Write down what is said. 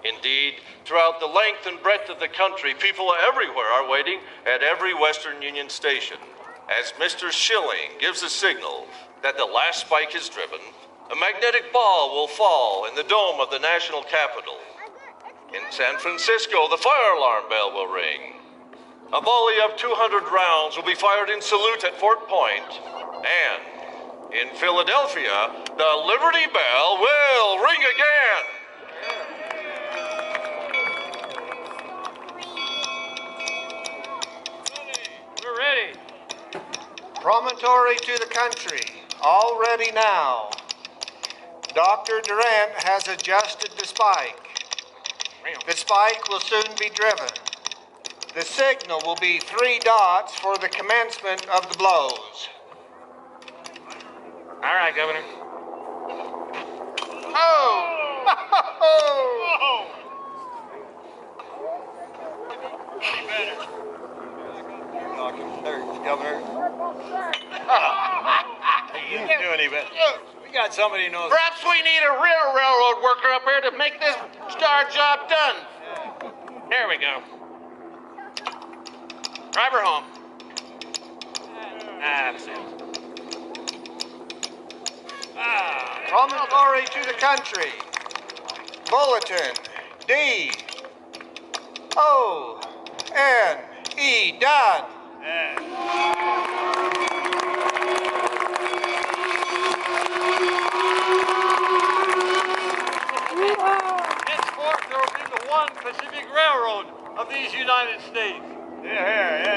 Indeed, throughout the length and breadth of the country, people everywhere are waiting at every Western Union station. As Mr. Schilling gives a signal that the last spike is driven, a magnetic ball will fall in the dome of the national Capitol. In San Francisco, the fire alarm bell will ring. A volley of 200 rounds will be fired in salute at Fort Point. And in Philadelphia, the Liberty Bell will ring again. We're ready. Promontory to the country, all ready now. Dr. Durant has adjusted the spike. The spike will soon be driven. The signal will be 3 dots for the commencement of the blows. All right, Governor. Oh! Oh! Governor. You didn't do any better. We got somebody who knows. Perhaps we need a real railroad worker up here to make this star job done. Here we go. Drive her home. That's it. Promontory to the country. Bulletin D O N E done. Henceforth, there will be the one Pacific Railroad of these United States. Yeah.